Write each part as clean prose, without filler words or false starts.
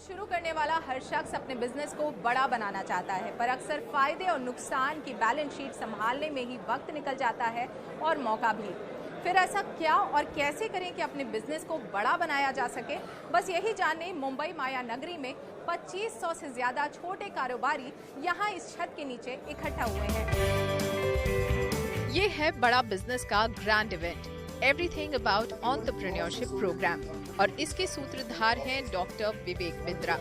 Business शुरू करने वाला हर शख्स अपने बिजनेस को बड़ा बनाना चाहता है, पर अक्सर फायदे और नुकसान की बैलेंस शीट संभालने में ही वक्त निकल जाता है और मौका भी। फिर ऐसा क्या और कैसे करें कि अपने बिजनेस को बड़ा बनाया जा सके, बस यही जानने मुंबई माया नगरी में 2500 से ज्यादा छोटे कारोबारी यहाँ इस छत के नीचे इकट्ठा हुए हैं। ये है बड़ा बिजनेस का grand event, everything about entrepreneurship program, और इसके सूत्रधार हैं डॉक्टर विवेक बिंद्रा।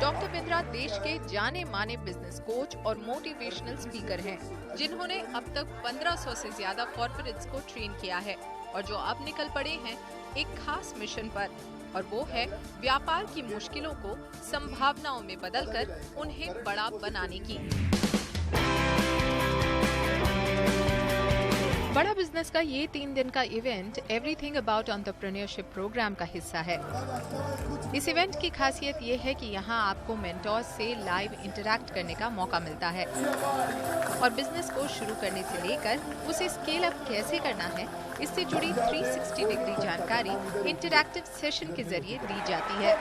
डॉक्टर बिंद्रा देश के जाने माने बिजनेस कोच और मोटिवेशनल स्पीकर हैं, जिन्होंने अब तक 1500 से ज्यादा कॉर्पोरेट्स को ट्रेन किया है और जो अब निकल पड़े हैं एक खास मिशन पर, और वो है व्यापार की मुश्किलों को संभावनाओं में बदलकर उन्हें बड़ा बनाने की। बड़ा बिजनेस का ये 3 दिन का event everything about entrepreneurship program का हिस्सा है। इस इवेंट की खासियत ये है कि यहाँ आपको मेंटोर्स से लाइव इंटरैक्ट करने का मौका मिलता है और बिजनेस को शुरू करने से लेकर उसे स्केल अप कैसे करना है, इससे जुड़ी 360 डिग्री जानकारी इंटरैक्टिव सेशन के जरिए दी जाती है।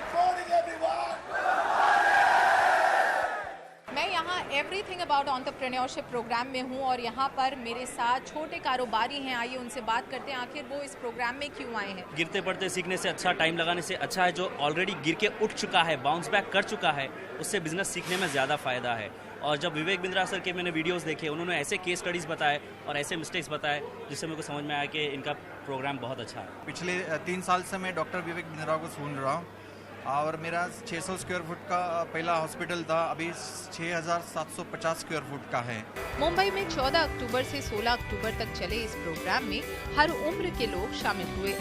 मैं यहाँ एवरीथिंग अबाउट एंटरप्रेन्योरशिप प्रोग्राम में हूँ और यहाँ पर मेरे साथ छोटे कारोबारी हैं। आइए उनसे बात करते हैं, आखिर वो इस प्रोग्राम में क्यों आए हैं। गिरते पड़ते सीखने से अच्छा, टाइम लगाने से अच्छा है जो ऑलरेडी गिर के उठ चुका है, बाउंस बैक कर चुका है, उससे बिजनेस सीखने में ज़्यादा फायदा है। और जब विवेक बिंद्रा सर के मैंने वीडियोस देखे, उन्होंने ऐसे केस स्टडीज़ बताए और ऐसे मिस्टेक्स बताए जिससे मेरे को समझ में आया कि इनका प्रोग्राम बहुत अच्छा है। पिछले 3 साल से मैं डॉक्टर विवेक बिंद्रा को सुन रहा हूँ और मेरा 600 स्क्वायर फुट का पहला हॉस्पिटल था, अभी 6750 स्क्वायर फुट का है। मुंबई में 14 अक्टूबर से 16 अक्टूबर तक चले इस प्रोग्राम में हर उम्र के लोग शामिल हुए।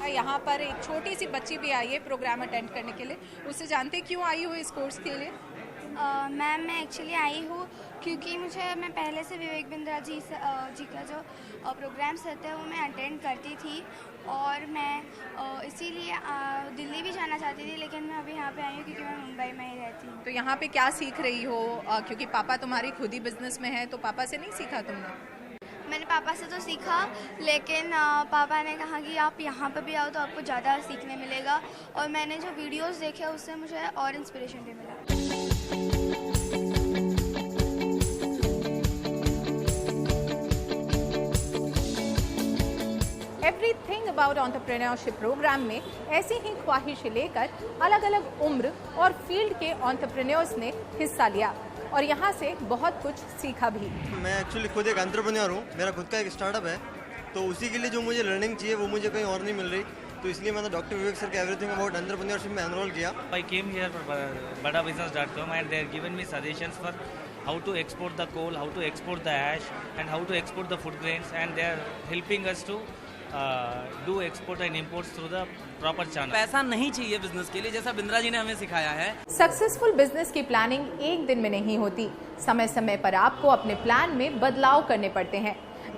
यहाँ पर एक छोटी सी बच्ची भी आई है प्रोग्राम अटेंड करने के लिए, उससे जानते क्यों आई हो इस कोर्स के लिए। मैम मैं एक्चुअली आई हूँ क्योंकि मैं पहले से विवेक बिंद्रा जी का जो प्रोग्राम्स रहते हैं वो मैं अटेंड करती थी और मैं इसीलिए दिल्ली भी जाना चाहती थी, लेकिन मैं अभी यहाँ पे आई हूँ क्योंकि मैं मुंबई में ही रहती हूँ। तो यहाँ पे क्या सीख रही हो, क्योंकि पापा तुम्हारी खुद ही बिजनेस में है, तो पापा से नहीं सीखा तुमने? मैंने पापा से तो सीखा, लेकिन पापा ने कहा कि आप यहाँ पे भी आओ तो आपको ज़्यादा सीखने मिलेगा, और मैंने जो वीडियोस देखे उससे मुझे और इंस्पिरेशन भी मिला। एवरीथिंग अबाउट एंटरप्रेन्योरशिप प्रोग्राम में ऐसी ही ख्वाहिश लेकर अलग अलग उम्र और फील्ड के एंटरप्रेन्योर्स ने हिस्सा लिया और यहाँ से बहुत कुछ सीखा भी। मैं एक्चुअली खुद एक एंटरप्रेन्योर हूँ, मेरा खुद का एक स्टार्टअप है, तो उसी के लिए जो मुझे लर्निंग चाहिए वो मुझे कहीं और नहीं मिल रही, तो इसलिए मैंने डॉक्टर विवेक सर के एवरीथिंग अबाउट एंटरप्रेन्योरशिप में एनरोल किया। I came here for badabusiness.com and they are given me suggestions for how to export the coal, how to export the ash and how to export the food grains, and they are helping us to do export and imports through the proper channel. पैसा नहीं चाहिए business के लिए, जैसा बिंद्रा जी ने हमें सिखाया है। सक्सेसफुल बिजनेस की प्लानिंग एक दिन में नहीं होती, समय समय पर आपको अपने प्लान में बदलाव करने पड़ते हैं।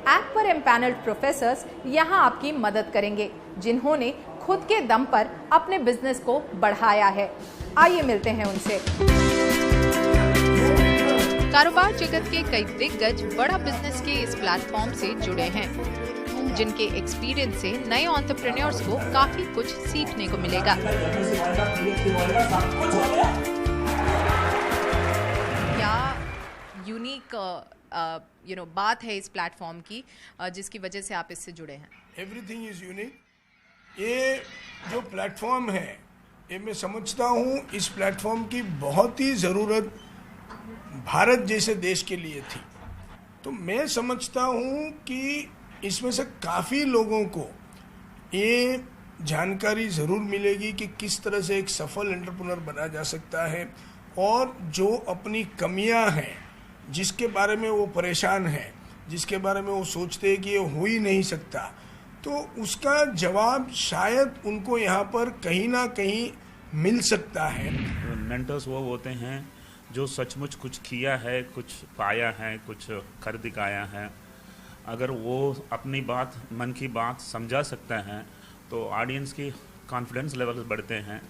ऐप पर एम्पैनल्ड प्रोफेसर्स यहाँ आपकी मदद करेंगे, जिन्होंने खुद के दम पर अपने बिजनेस को बढ़ाया है। आइए मिलते हैं उनसे। कारोबार जगत के कई दिग्गज बड़ा बिजनेस के इस प्लेटफॉर्म से जुड़े हैं, जिनके एक्सपीरियंस से नए एंटरप्रेन्योर्स को काफी कुछ सीखने को मिलेगा। क्या यूनिक बात है इस प्लेटफॉर्म की जिसकी वजह से आप इससे जुड़े हैं? Everything is unique. ये जो प्लेटफॉर्म है, ये मैं समझता हूँ इस प्लेटफॉर्म की बहुत ही ज़रूरत भारत जैसे देश के लिए थी। तो मैं समझता हूँ कि इसमें से काफ़ी लोगों को ये जानकारी ज़रूर मिलेगी कि किस तरह से एक सफल एंटरप्रेन्योर बना जा सकता है, और जो अपनी कमियां हैं, जिसके बारे में वो परेशान हैं, जिसके बारे में वो सोचते हैं कि ये हो ही नहीं सकता, तो उसका जवाब शायद उनको यहाँ पर कहीं ना कहीं मिल सकता है। मेंटर्स वो होते हैं जो सचमुच कुछ किया है, कुछ पाया है, कुछ कर दिखाया है। अगर वो अपनी बात, मन की बात समझा सकता है तो ऑडियंस की कॉन्फिडेंस लेवल बढ़ते हैं,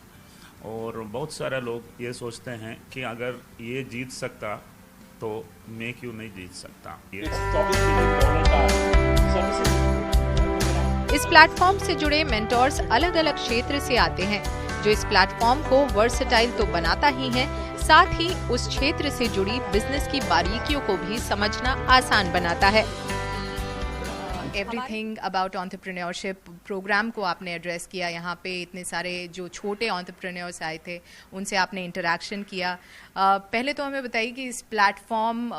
और बहुत सारे लोग ये सोचते हैं कि अगर ये जीत सकता तो मैं क्यों नहीं जीत सकता। इस प्लेटफॉर्म से जुड़े मेंटोर्स अलग अलग क्षेत्र से आते हैं, जो इस प्लेटफॉर्म को वर्सेटाइल तो बनाता ही है, साथ ही उस क्षेत्र से जुड़ी बिजनेस की बारीकियों को भी समझना आसान बनाता है। एवरीथिंग अबाउट एंटरप्रेन्योरशिप प्रोग्राम को आपने एड्रेस किया। यहाँ पे इतने सारे जो छोटे एंटरप्रेन्योर्स आए थे, उनसे आपने इंटरेक्शन किया। पहले तो हमें बताइए कि इस प्लेटफॉर्म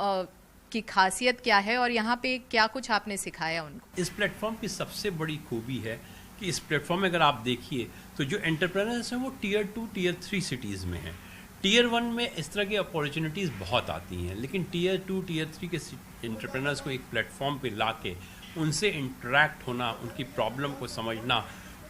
की खासियत क्या है और यहाँ पे क्या कुछ आपने सिखाया उनको। इस प्लेटफॉर्म की सबसे बड़ी खूबी है कि इस प्लेटफॉर्म में अगर आप देखिए तो जो एंटरप्रेन्योर्स हैं वो टियर 2, टियर 3 सिटीज़ में हैं। टियर 1 में इस तरह की अपॉर्चुनिटीज़ बहुत आती हैं, लेकिन टियर 2, टियर 3 के एंटरप्रेन्योर्स को एक प्लेटफॉर्म पे ला के उनसे इंटरेक्ट होना, उनकी प्रॉब्लम को समझना,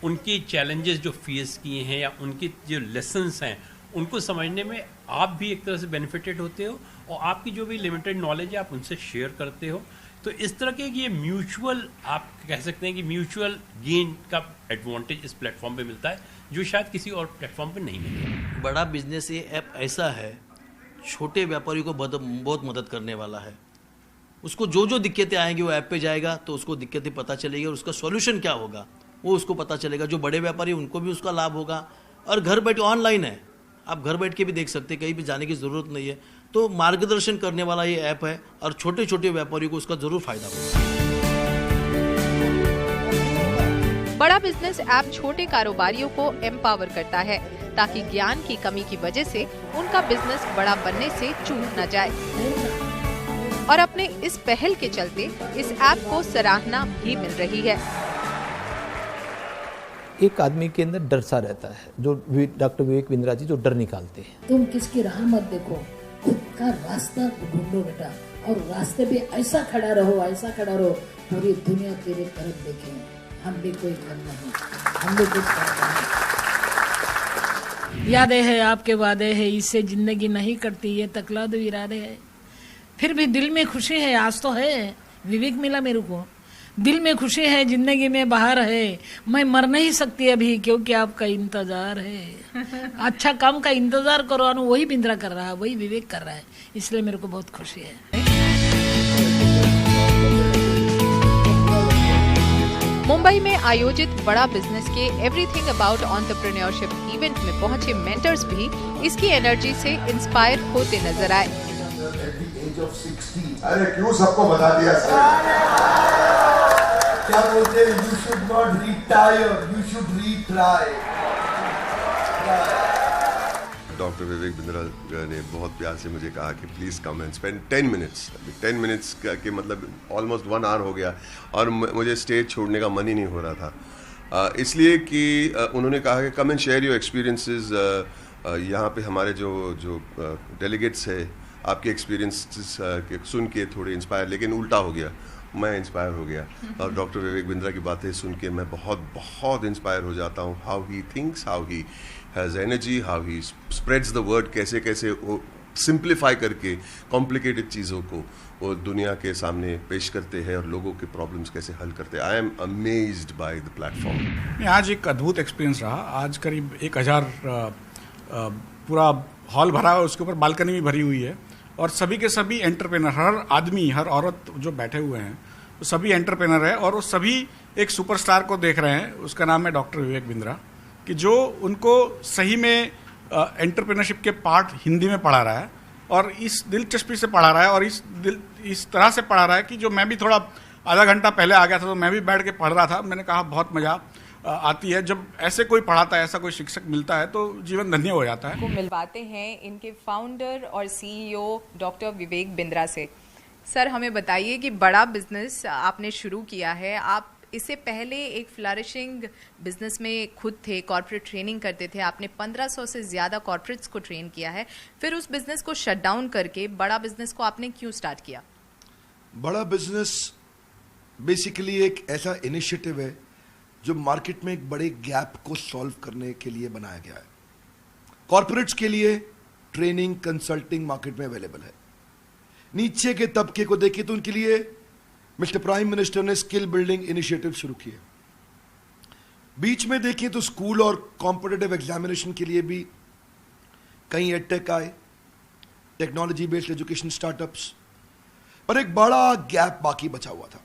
उनकी चैलेंजेस जो फेस किए हैं या उनके जो लेसन्स हैं उनको समझने में आप भी एक तरह से बेनिफिटेड होते हो और आपकी जो भी लिमिटेड नॉलेज है आप उनसे शेयर करते हो। तो इस तरह के ये म्यूचुअल, आप कह सकते हैं कि म्यूचुअल गेन का एडवांटेज इस प्लेटफॉर्म पे मिलता है, जो शायद किसी और प्लेटफॉर्म पे नहीं मिलेगा। बड़ा बिजनेस ये ऐप ऐसा है, छोटे व्यापारी को बहुत मदद करने वाला है। उसको जो जो दिक्कतें आएंगी वो ऐप पे जाएगा तो उसको दिक्कतें पता चलेगी और उसका सॉल्यूशन क्या होगा वो उसको पता चलेगा। जो बड़े व्यापारी उनको भी उसका लाभ होगा और घर बैठे ऑनलाइन है, आप घर बैठ के भी देख सकते हैं, कहीं भी जाने की ज़रूरत नहीं है। तो मार्गदर्शन करने वाला ये ऐप है और छोटे छोटे व्यापारियों को उसका ज़रूर फायदा होगा। बड़ा बिजनेस ऐप छोटे कारोबारियों को एम्पावर करता है ताकि ज्ञान की कमी की वजह से उनका बिजनेस बड़ा बनने से चूक न जाए। और अपने इस पहल के चलते इस ऐप को सराहना भी मिल रही है। एक आदमी के अंदर डर सा रहता है, जो डॉक्टर विवेक बिंद्रा जी जो डर निकालते हैं। तुम किसकी राह मत देखो, खुद का रास्ता ढूंढो बेटा, और रास्ते पे ऐसा खड़ा रहो पूरी दुनिया तेरे तरफ देखे। हम भी कोई कम नहीं, हम भी कुछ करते नहीं। यादें है आपके वादे है, इससे जिंदगी नहीं कटती, ये तकला दो इरादे है। फिर भी दिल में खुशी है, आज तो है विवेक मिला मेरे को, दिल में खुशी है, जिंदगी में बाहर है। मैं मर नहीं सकती अभी क्योंकि आपका इंतजार है। अच्छा काम का इंतजार करो, और वही बिंद्रा कर रहा है, वही विवेक कर रहा है, इसलिए मेरे को बहुत खुशी है। मुंबई में आयोजित बड़ा बिजनेस के एवरीथिंग अबाउट एंटरप्रेन्योरशिप इवेंट में पहुंचे मेंटर्स भी इसकी एनर्जी से इंस्पायर होते नजर आए। अरे क्यों सबको बता दिया सर? क्या बोलते हैं? You should not retire, you should retry. Doctor Vivek Bindra ने बहुत प्यार से मुझे कहा कि please come and spend 10 minutes. 10 minutes के मतलब ऑलमोस्ट 1 आवर हो गया और मुझे स्टेज छोड़ने का मन ही नहीं हो रहा था, इसलिए कि उन्होंने कहा कि come and share your experiences. यहाँ पे हमारे जो डेलीगेट्स है, आपके एक्सपीरियंस सुन के थोड़े इंस्पायर, लेकिन उल्टा हो गया, मैं इंस्पायर हो गया और डॉक्टर विवेक बिंद्रा की बातें सुन के मैं बहुत इंस्पायर हो जाता हूँ। How he thinks, how he has energy, how he spreads the word, कैसे वो सिंप्लीफाई करके कॉम्प्लिकेटेड चीज़ों को वो दुनिया के सामने पेश करते हैं और लोगों के प्रॉब्लम्स कैसे हल करते हैं। I am amazed by the platform. आज एक अद्भुत एक्सपीरियंस रहा। आज करीब 1000 पूरा हॉल भरा है, उसके ऊपर बालकनी भी भरी हुई है और सभी के सभी एंटरप्रेनर, हर आदमी हर औरत जो बैठे हुए हैं वो सभी एंटरप्रेनर है और वो सभी एक सुपरस्टार को देख रहे हैं। उसका नाम है डॉक्टर विवेक बिंद्रा, कि जो उनको सही में एंटरप्रेनरशिप के पार्ट हिंदी में पढ़ा रहा है और इस दिलचस्पी से पढ़ा रहा है और इस तरह से पढ़ा रहा है कि जो मैं भी थोड़ा आधा घंटा पहले आ गया था तो मैं भी बैठ के पढ़ रहा था। मैंने कहा बहुत मज़ा आती है जब ऐसे कोई पढ़ाता है, ऐसा कोई शिक्षक मिलता है तो जीवन धन्य हो जाता है। को मिलवाते हैं इनके फाउंडर और सीईओ डॉक्टर विवेक बिंद्रा से। सर हमें बताइए कि बड़ा बिजनेस आपने शुरू किया है, आप इससे पहले एक फ्लरिशिंग बिजनेस में खुद थे, कॉर्पोरेट ट्रेनिंग करते थे, आपने 1500 से ज़्यादा कॉर्पोरेट्स को ट्रेन किया है, फिर उस बिजनेस को शट डाउन करके बड़ा बिजनेस को आपने क्यों स्टार्ट किया? बड़ा बिजनेस बेसिकली एक ऐसा इनिशिएटिव है जो मार्केट में एक बड़े गैप को सॉल्व करने के लिए बनाया गया है। कॉर्पोरेट्स के लिए ट्रेनिंग, कंसल्टिंग मार्केट में अवेलेबल है। नीचे के तबके को देखिए तो उनके लिए मिस्टर प्राइम मिनिस्टर ने स्किल बिल्डिंग इनिशिएटिव शुरू किए। बीच में देखिए तो स्कूल और कॉम्पिटिटिव एग्जामिनेशन के लिए भी कई एडटेक आए, टेक्नोलॉजी बेस्ड एजुकेशन स्टार्टअप्स, पर एक बड़ा गैप बाकी बचा हुआ था।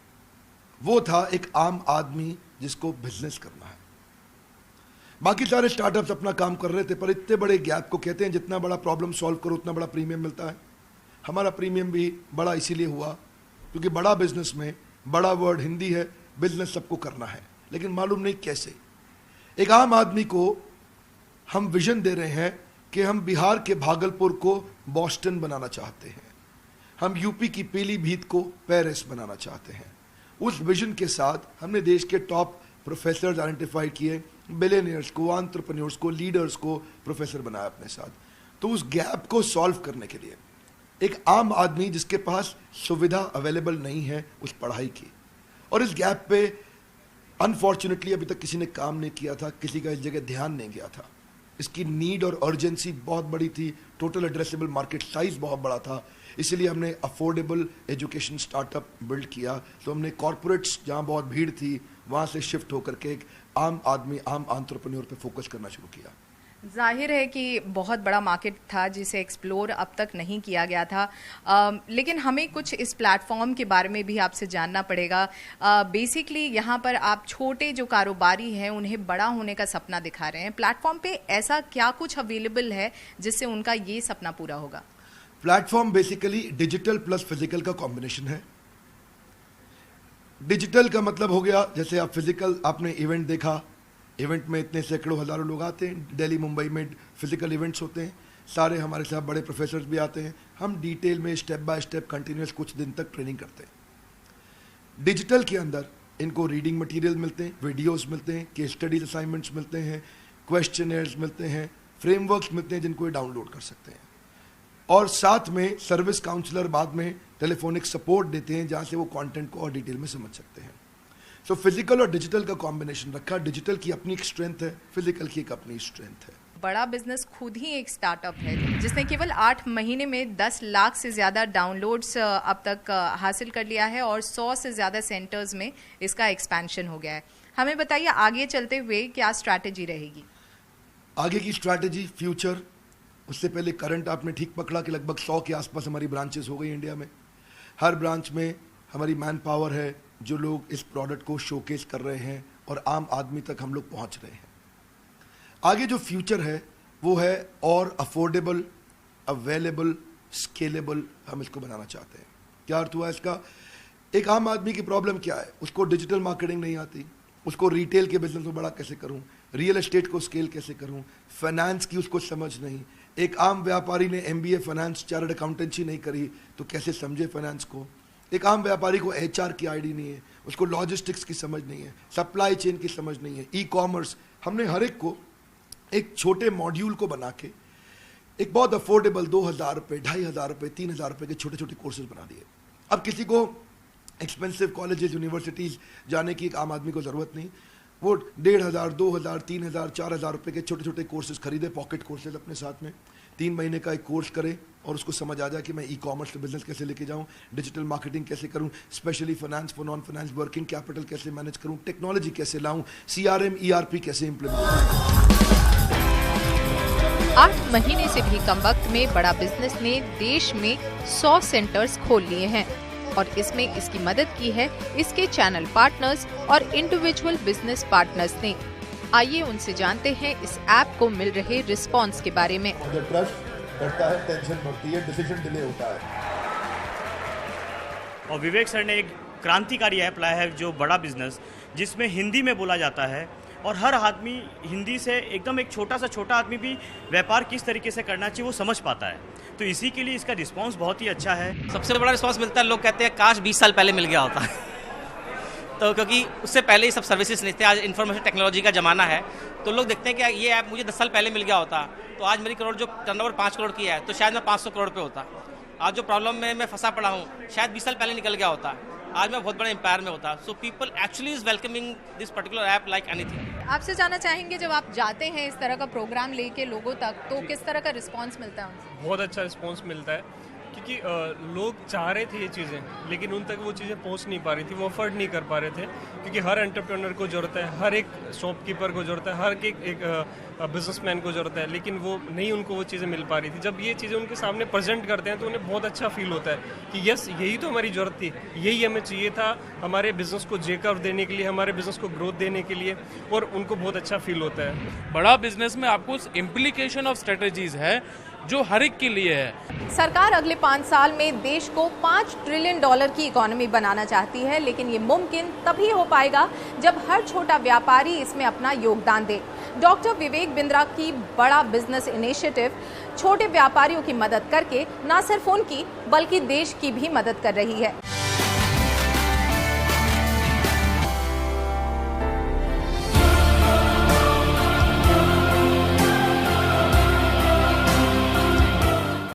वो था एक आम आदमी जिसको बिजनेस करना है। बाकी सारे स्टार्टअप्स अपना काम कर रहे थे, पर इतने बड़े गैप को कहते हैं जितना बड़ा प्रॉब्लम सॉल्व करो उतना बड़ा प्रीमियम मिलता है। हमारा प्रीमियम भी बड़ा इसीलिए हुआ क्योंकि बड़ा बिजनेस में बड़ा वर्ड हिंदी है, बिजनेस सबको करना है, लेकिन मालूम नहीं कैसे। एक आम आदमी को हम विजन दे रहे हैं कि हम बिहार के भागलपुर को बॉस्टन बनाना चाहते हैं, हम यूपी की पीलीभीत को पेरिस बनाना चाहते हैं। उस विजन के साथ हमने देश के टॉप प्रोफेसर्स आइडेंटिफाई किए, बिलियनियर्स को, एंटरप्रेन्योर्स को, लीडर्स को प्रोफेसर बनाया अपने साथ। तो उस गैप को सॉल्व करने के लिए एक आम आदमी जिसके पास सुविधा अवेलेबल नहीं है उस पढ़ाई की, और इस गैप पे अनफॉर्चुनेटली अभी तक किसी ने काम नहीं किया था, किसी का इस जगह ध्यान नहीं गया था। इसकी नीड और अर्जेंसी बहुत बड़ी थी, टोटल एड्रेसेबल मार्केट साइज बहुत बड़ा था, इसलिए हमने अफोर्डेबल एजुकेशन स्टार्टअप बिल्ड किया। तो हमने कॉर्पोरेट्स जहाँ बहुत भीड़ थी वहाँ से शिफ्ट होकर के एक आम आदमी, आम एंटरप्रेन्योर पे फोकस करना शुरू किया। जाहिर है कि बहुत बड़ा मार्केट था जिसे एक्सप्लोर अब तक नहीं किया गया था, लेकिन हमें कुछ इस प्लेटफॉर्म के बारे में भी आपसे जानना पड़ेगा। बेसिकली यहाँ पर आप छोटे जो कारोबारी हैं उन्हें बड़ा होने का सपना दिखा रहे हैं। प्लेटफॉर्म पे ऐसा क्या कुछ अवेलेबल है जिससे उनका ये सपना पूरा होगा? Platform basically digital plus physical का कॉम्बिनेशन है। डिजिटल का मतलब हो गया, जैसे आप फिजिकल, आपने इवेंट देखा, इवेंट में इतने सैकड़ों हजारों लोग आते हैं, दिल्ली मुंबई में फिजिकल इवेंट्स होते हैं, सारे हमारे साथ बड़े प्रोफेसर्स भी आते हैं, हम डिटेल में स्टेप बाय स्टेप कंटिन्यूस कुछ दिन तक ट्रेनिंग करते हैं। डिजिटल के अंदर इनको रीडिंग मटेरियल मिलते हैं, वीडियोस मिलते हैं, केस स्टडीज असाइनमेंट्स मिलते हैं, क्वेश्चनर्स मिलते हैं, फ्रेमवर्क्स मिलते हैं जिनको ये डाउनलोड कर सकते हैं, और साथ में सर्विस काउंसलर बाद में टेलीफोनिक सपोर्ट देते हैं जहाँ से वो कंटेंट को और डिटेल में समझ सकते हैं। सो फिजिकल और डिजिटल का कॉम्बिनेशन रखा। डिजिटल की अपनी एक स्ट्रेंथ है, फिजिकल की एक अपनी स्ट्रेंथ है। बड़ा बिजनेस खुद ही एक स्टार्टअप है जिसने केवल 8 महीने में 10 लाख से ज़्यादा डाउनलोड्स अब तक हासिल कर लिया है और 100 से ज़्यादा सेंटर्स में इसका एक्सपेंशन हो गया है। हमें बताइए आगे चलते हुए क्या स्ट्रैटेजी रहेगी? आगे की स्ट्रैटेजी, फ्यूचर, उससे पहले करंट आपने ठीक पकड़ा कि लगभग 100 के आसपास हमारी ब्रांचेस हो गई इंडिया में। हर ब्रांच में हमारी मैन पावर है, जो लोग इस प्रोडक्ट को शोकेस कर रहे हैं और आम आदमी तक हम लोग पहुंच रहे हैं। आगे जो फ्यूचर है वो है और अफोर्डेबल, अवेलेबल, स्केलेबल हम इसको बनाना चाहते हैं। क्या अर्थ हुआ इसका? एक आम आदमी की प्रॉब्लम क्या है? उसको डिजिटल मार्केटिंग नहीं आती, उसको रिटेल के बिजनेस में बड़ा कैसे करूं, रियल एस्टेट को स्केल कैसे करूं, फाइनेंस की उसको समझ नहीं। एक आम व्यापारी ने MBA फाइनेंस, चार्टर्ड अकाउंटेंसी नहीं करी तो कैसे समझे फाइनेंस को। एक आम व्यापारी को HR की आईडी नहीं है, उसको लॉजिस्टिक्स की समझ नहीं है, सप्लाई चेन की समझ नहीं है, ई-कॉमर्स। हमने हर एक को एक छोटे मॉड्यूल को बना के एक बहुत अफोर्डेबल 2000 रुपये, 2500 रुपये, 3000 रुपये के छोटे छोटे कोर्सेज बना दिए। अब किसी को एक्सपेंसिव कॉलेजेस, यूनिवर्सिटीज़ जाने की एक आम आदमी को ज़रूरत नहीं, वो 1500, 2000, 3000, 4000 रुपये के छोटे छोटे कोर्सेज खरीदे, पॉकेट कोर्सेज अपने साथ में 3 महीने का एक कोर्स करे और उसको समझ आ जाए कि मैं ई-कॉमर्स से बिजनेस कैसे लेके जाऊं, डिजिटल मार्केटिंग कैसे करूं, specially finance for non finance, working capital कैसे मैनेज करूं, टेक्नोलॉजी कैसे लाऊं, CRM, ERP कैसे इम्प्लीमेंट करूं। 8 महीने से भी कम वक्त में बड़ा बिजनेस ने देश में 100 सेंटर्स खोल लिए हैं और इसमें इसकी मदद की है इसके चैनल पार्टनर्स और इंडिविजुअल बिजनेस पार्टनर्स ने। आइए उनसे जानते हैं इस ऐप को मिल रहे रिस्पॉन्स के बारे में। ट्रस्ट बढ़ता है, टेंशन बढ़ती है, डिसीजन डिले होता है। और विवेक सर ने एक क्रांतिकारी ऐप लाया है जो बड़ा बिजनेस, जिसमें हिंदी में बोला जाता है और हर आदमी हिंदी से, एकदम एक छोटा आदमी भी व्यापार किस तरीके से करना चाहिए वो समझ पाता है। तो इसी के लिए इसका रिस्पांस बहुत ही अच्छा है। सबसे बड़ा रिस्पांस मिलता है, लोग कहते हैं काश 20 साल पहले मिल गया होता तो क्योंकि उससे पहले ही सब सर्विसेज नहीं थे। आज इन्फॉर्मेशन टेक्नोलॉजी का ज़माना है, तो लोग देखते हैं कि ये ऐप मुझे 10 साल पहले मिल गया होता तो आज मेरी करोड़ जो टर्नओवर 5 करोड़ की है तो शायद मैं 500 करोड़ पे होता। आज जो प्रॉब्लम में मैं फंसा पड़ा हूँ शायद 20 साल पहले निकल गया होता, आज मैं बहुत बड़े एम्पायर में होता। So people actually is welcoming this particular app like anything. आपसे जानना चाहेंगे, जब आप जाते हैं इस तरह का प्रोग्राम लेके लोगों तक, तो किस तरह का रिस्पांस मिलता है उनसे? बहुत अच्छा रिस्पांस मिलता है, क्योंकि क्योंकि लोग चाह रहे थे ये चीज़ें, लेकिन उन तक वो चीज़ें पहुंच नहीं पा रही थी, वो अफोर्ड नहीं कर पा रहे थे, क्योंकि हर एंटरप्रेन्योर को ज़रूरत है, हर एक शॉपकीपर को ज़रूरत है, हर एक बिजनेसमैन को ज़रूरत है, लेकिन वो नहीं, उनको वो चीज़ें मिल पा रही थी। जब ये चीज़ें उनके सामने प्रेजेंट करते हैं तो उन्हें बहुत अच्छा फील होता है कि यस, यही तो हमारी ज़रूरत थी, यही हमें चाहिए था हमारे बिजनेस को जेकर्व देने के लिए, हमारे बिजनेस को ग्रोथ देने के लिए, और उनको बहुत अच्छा फील होता है। बड़ा बिजनेस में आपको इम्प्लीकेशन ऑफ स्ट्रेटजीज है जो हर एक के लिए है। सरकार अगले 5 साल में देश को $5 ट्रिलियन की इकोनॉमी बनाना चाहती है, लेकिन ये मुमकिन तभी हो पाएगा जब हर छोटा व्यापारी इसमें अपना योगदान दे। डॉक्टर विवेक बिंद्रा की बड़ा बिजनेस इनिशिएटिव छोटे व्यापारियों की मदद करके न सिर्फ उनकी बल्कि देश की भी मदद कर रही है।